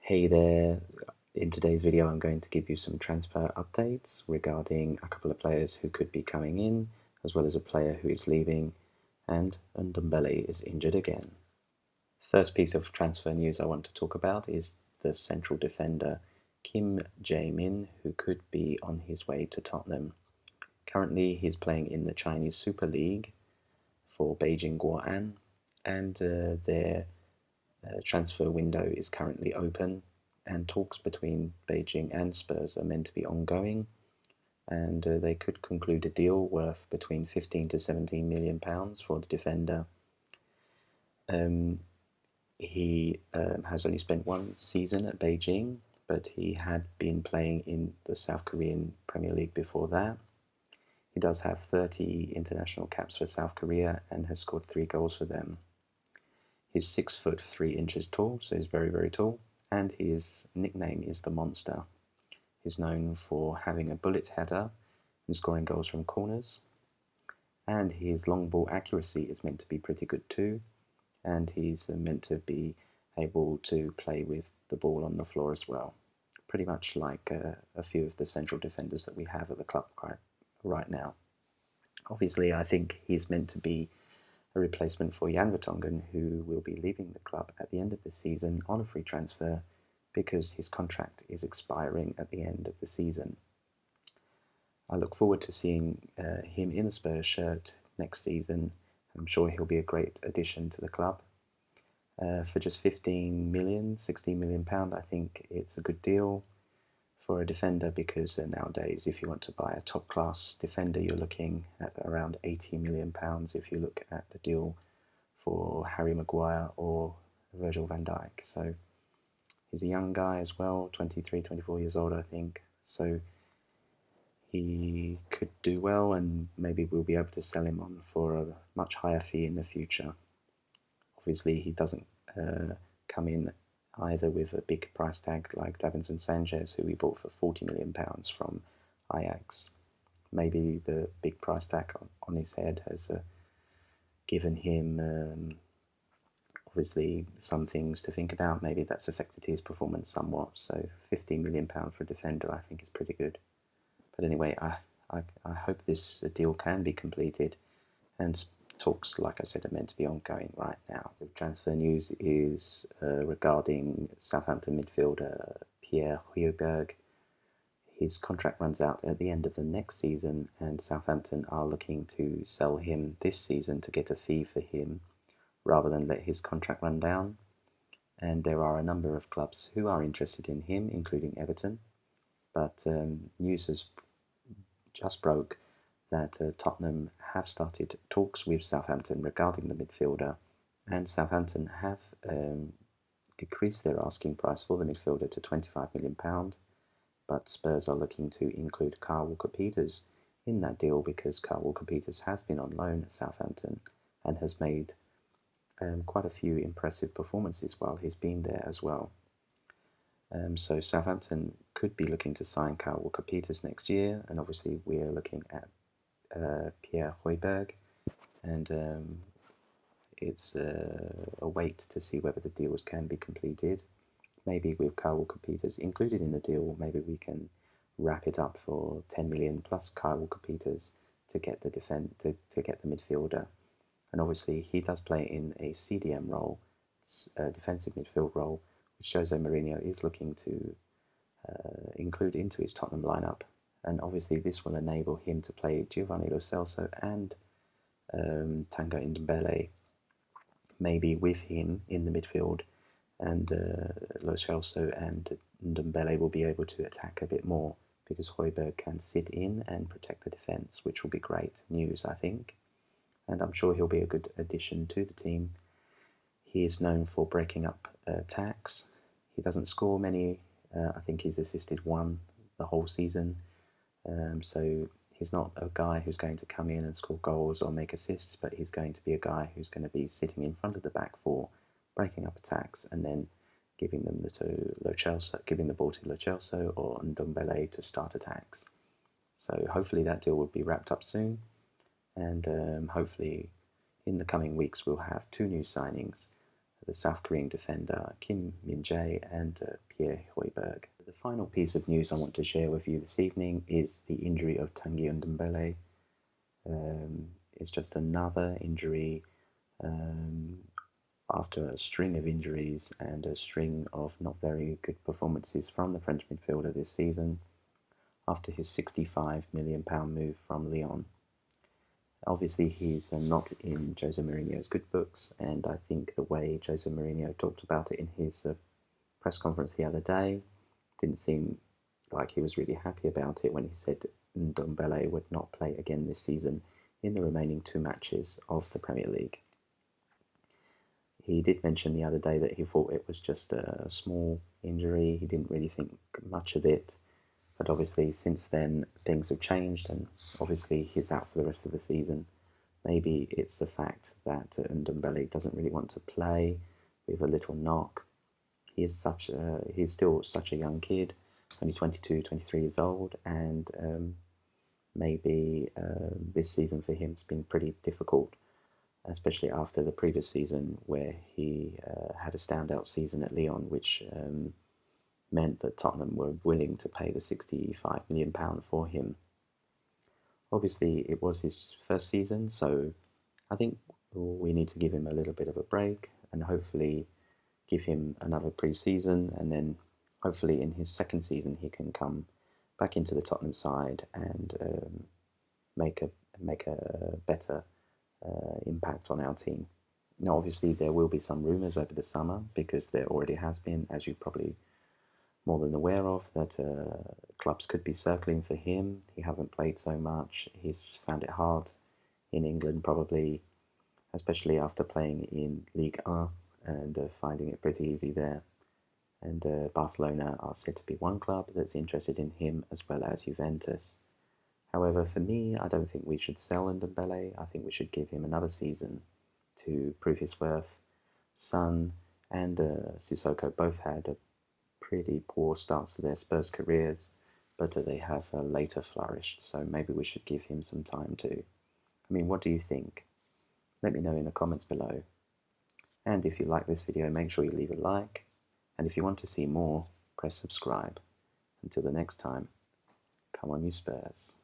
Hey there, in today's video I'm going to give you some transfer updates regarding a couple of players who could be coming in, as well as a player who is leaving, and Ndombele is injured again. First piece of transfer news I want to talk about is the central defender Kim Jae-min, who could be on his way to Tottenham. Currently he's playing in the Chinese Super League for Beijing Guoan, and their transfer window is currently open, and talks between Beijing and Spurs are meant to be ongoing, and they could conclude a deal worth between 15 to 17 million pounds for the defender. He has only spent one season at Beijing, but he had been playing in the South Korean Premier League before that. He does have 30 international caps for South Korea and has scored 3 goals for them. He's 6 foot 3 inches tall, so he's very, very tall, and his nickname is the Monster. He's known for having a bullet header and scoring goals from corners, and his long ball accuracy is meant to be pretty good too, and he's meant to be able to play with the ball on the floor as well, pretty much like a few of the central defenders that we have at the club right now. Obviously, I think he's meant to be a replacement for Jan Vertonghen, who will be leaving the club at the end of the season on a free transfer because his contract is expiring at the end of the season. I look forward to seeing him in a Spurs shirt next season. I'm sure he'll be a great addition to the club. For just 15 million, 16 million pound, I think it's a good deal for a defender, because nowadays if you want to buy a top class defender you're looking at around 80 million pounds if you look at the deal for Harry Maguire or Virgil van Dijk. So he's a young guy as well, 23, 24 years old I think, so he could do well, and maybe we'll be able to sell him on for a much higher fee in the future. Obviously he doesn't come in either with a big price tag like Davinson Sanchez, who we bought for £40 million from Ajax. Maybe the big price tag on his head has given him obviously some things to think about. Maybe that's affected his performance somewhat. So £15 million for a defender I think is pretty good. But anyway, I hope this deal can be completed, and talks, like I said, are meant to be ongoing right now. The transfer news is regarding Southampton midfielder Piere Hojbjerg. His contract runs out at the end of the next season, and Southampton are looking to sell him this season to get a fee for him rather than let his contract run down. And there are a number of clubs who are interested in him, including Everton. But news has just broke that Tottenham have started talks with Southampton regarding the midfielder, and Southampton have decreased their asking price for the midfielder to £25 million, but Spurs are looking to include Kyle Walker-Peters in that deal, because Kyle Walker-Peters has been on loan at Southampton and has made quite a few impressive performances while he's been there as well. So Southampton could be looking to sign Kyle Walker-Peters next year, and obviously we're looking at Piere Hojbjerg, and it's a wait to see whether the deals can be completed. Maybe with Kyle Walker-Peters included in the deal, maybe we can wrap it up for 10 million plus Kyle Walker-Peters to get the to get the midfielder. And obviously he does play in a CDM role, defensive midfield role, which Jose Mourinho is looking to include into his Tottenham lineup. And obviously this will enable him to play Giovanni Lo Celso and Tanguy Ndombele, maybe with him in the midfield, and Lo Celso and Ndombele will be able to attack a bit more, because Hojbjerg can sit in and protect the defence, which will be great news I think, and I'm sure he'll be a good addition to the team. He is known for breaking up attacks. He doesn't score many, I think he's assisted 1 the whole season, so he's not a guy who's going to come in and score goals or make assists, but he's going to be a guy who's going to be sitting in front of the back four, breaking up attacks, and then giving them giving the ball to Lo Celso or Ndombele to start attacks. So hopefully that deal will be wrapped up soon, and hopefully in the coming weeks we'll have 2 new signings. the South Korean defender Kim Min Jae and Piere Hojbjerg. The final piece of news I want to share with you this evening is the injury of Ndombele. It's just another injury after a string of injuries and a string of not very good performances from the French midfielder this season after his £65 million move from Lyon. Obviously, he's not in Jose Mourinho's good books, and I think the way Jose Mourinho talked about it in his press conference the other day didn't seem like he was really happy about it when he said Ndombele would not play again this season in the remaining 2 matches of the Premier League. He did mention the other day that he thought it was just a small injury. He didn't really think much of it. But obviously, since then, things have changed, and obviously he's out for the rest of the season. Maybe it's the fact that Ndombele doesn't really want to play with a little knock. He's still such a young kid, only 22, 23 years old, and maybe this season for him has been pretty difficult, especially after the previous season where he had a standout season at Lyon, which meant that Tottenham were willing to pay the £65 million for him. Obviously, it was his first season, so I think we need to give him a little bit of a break and hopefully give him another pre-season, and then hopefully in his second season he can come back into the Tottenham side and make a better impact on our team. Now, obviously, there will be some rumours over the summer, because there already has been, as you probably more than aware of, that clubs could be circling for him. He hasn't played so much. He's found it hard in England, probably, especially after playing in Ligue 1 and finding it pretty easy there. And Barcelona are said to be one club that's interested in him, as well as Juventus. However, for me, I don't think we should sell Ndombele. I think we should give him another season to prove his worth. Son and Sissoko both had a pretty poor starts to their Spurs careers, but they have later flourished, so maybe we should give him some time too. I mean, what do you think? Let me know in the comments below. And if you like this video, make sure you leave a like, and if you want to see more, press subscribe. Until the next time, come on you Spurs.